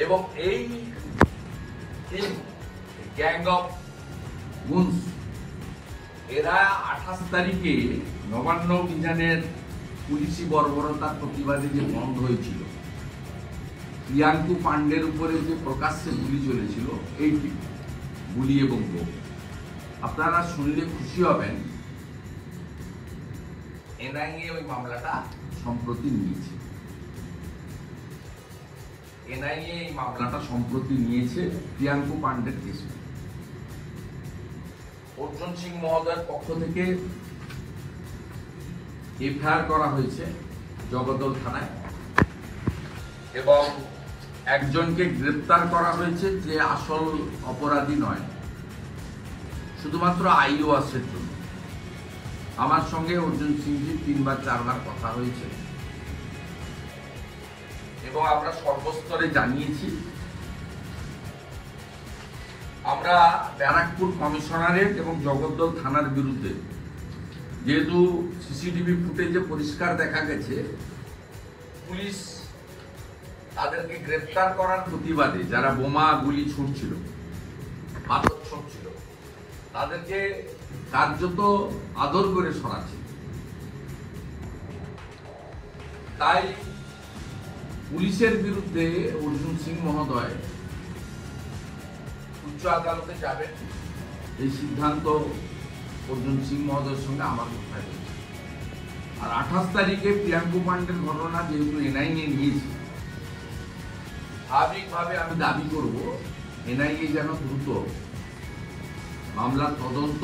এবং এই gang of goons এরা 28 তারিখে নবান্ন অভিযানের পুলিশি বর্বরতার প্রতিবাদে যে বন্ধ হয়েছিল, প্রিয়াঙ্কু পান্ডের উপরে যে প্রকাশ্যে গুলি চলেছিল, এইটি গুলি এবং বোম, আপনারা শুনলে খুশি হবেন। এনআইএ ওই মামলাটা সম্প্রতি নিয়েছে। এনআইএ এই মামলাটা সম্প্রতি নিয়েছে প্রিয়াঙ্কু পান্ডের কেসে। অর্জুন সিং মহোদয়ের পক্ষ থেকে এফআইআর করা হয়েছে জগদ্দল থানায় এবং একজনকে গ্রেপ্তার করা হয়েছে যে আসল অপরাধী নয়, শুধুমাত্র আইওয়াসের জন্য। আমার সঙ্গে অর্জুন সিংজি 3-4বার কথা হয়েছে এবং আমরা সর্বস্তরে জানিয়েছি। আমরা ব্যারাকপুর কমিশনারেট এবং জগদ্দল থানার বিরুদ্ধে, যেহেতু সিসিটিভি ফুটেজে পরিষ্কার দেখা গেছে পুলিশ তাদেরকে গ্রেফতার করার প্রতিবাদে যারা বোমা গুলি ছুটছিল, পাথর ছুটছিল, তাদেরকে কার্যত আদর করে সরাচ্ছে। তাই পুলিশের বিরুদ্ধে অর্জুন সিং মহোদয় উচ্চ আদালতে যাবেন, এই সিদ্ধান্ত অর্জুন সিং মহোদয়ের সঙ্গে আমার কথা হয়েছে। আর 28 তারিখে প্রিয়াঙ্কু পান্ডের ঘটনা যেহেতু এনআইএ নিয়েছে, স্বাভাবিকভাবে আমি দাবি করব এনআইএ যেন দ্রুত মামলার তদন্ত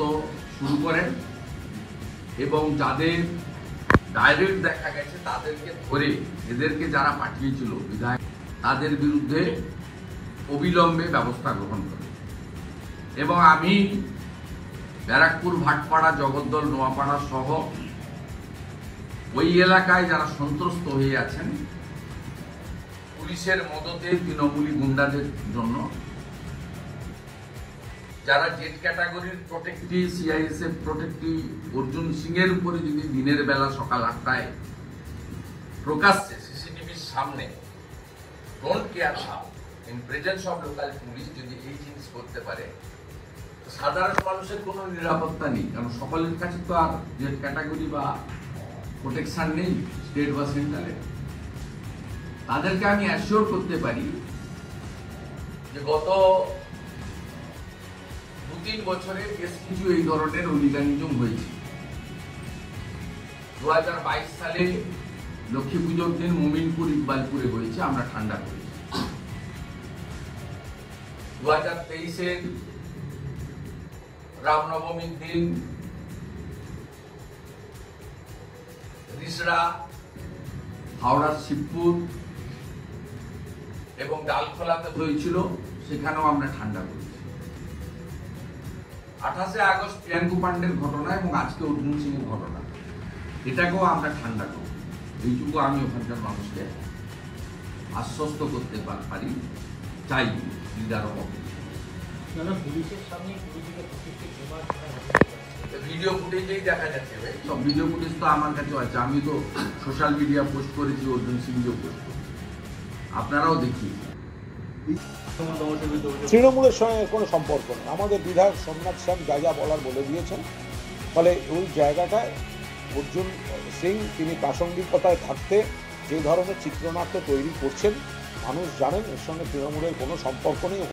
শুরু করেন এবং যাদের ডাইরেক্ট দেখা গেছে তাদেরকে ধরে, এদেরকে যারা পাঠিয়েছিল বিধায়ক, তাদের বিরুদ্ধে অবিলম্বে ব্যবস্থা গ্রহণ করে। এবং আমি ব্যারাকপুর, ভাটপাড়া, জগদ্দল, নোয়াপাড়া সহ ওই এলাকায় যারা সন্ত্রস্ত হয়ে আছেন পুলিশের মদতে, তৃণমূলী গুন্ডাদের জন্য, যারা জেড ক্যাটাগরির প্রোটেক্টি, সিআইএসএফ প্রোটেক্টি অর্জুন সিং এর উপরে যদি দিনের বেলা সকাল 8টায় প্রকাশ্যে সিসিটিভির সামনে don't care how in presence of local police যদি এই জিনিস করতে পারে, সাধারণ মানুষের কোনো নিরাপত্তা নেই। কারণ সকলের কাছে তো আর জেড ক্যাটাগরি বা প্রোটেকশন নেই স্টেট বা সেন্ট্রালে। তাদেরকে আমি অ্যাসিওর করতে পারি যে গত 2-3 বছরে বেশ কিছু এই ধরনের হুলিগানিজম হয়েছে। 2022 সালে লক্ষ্মী পুজোর দিন মোমিনপুর, ইকবালপুরে হয়েছে, আমরা ঠান্ডা করেছি। 2023-এ রামনবমীর দিন রিসড়া, হাওড়ার শিবপুর এবং ডালখোলাতে হয়েছিল, সেখানেও আমরা ঠান্ডা করেছি। 28শে আগস্ট প্রিয়াঙ্কু পান্ডের ঘটনা এবং আজকে অর্জুন সিং এর ঘটনা, এটাকেও আমরা ঠান্ডা করব। এইটুকু আমি ওখানকার মানুষকে আশ্বস্ত করতে পারি, চাই লিডার অফ। ভিডিও ফুটেজেই দেখা যাচ্ছে, সব ভিডিও ফুটেজ তো আমার কাছে আছে, আমি তো সোশ্যাল মিডিয়া পোস্ট করেছি, অর্জুন সিংও পোস্ট করেছি, আপনারাও দেখিয়েছি। তৃণমূলের সঙ্গে কোনো সম্পর্ক নেই। আমাদের বিধায়ক সোমনাথ শ্যাম যা যা বলার বলে দিয়েছেন, ফলে ওই জায়গাটায় অর্জুন সিং তিনি প্রাসঙ্গিকতায় থাকতে যে ধরনের চিত্রনাট্য তৈরি করছেন, মানুষ জানেন এর সঙ্গে তৃণমূলের কোনো সম্পর্ক নেই।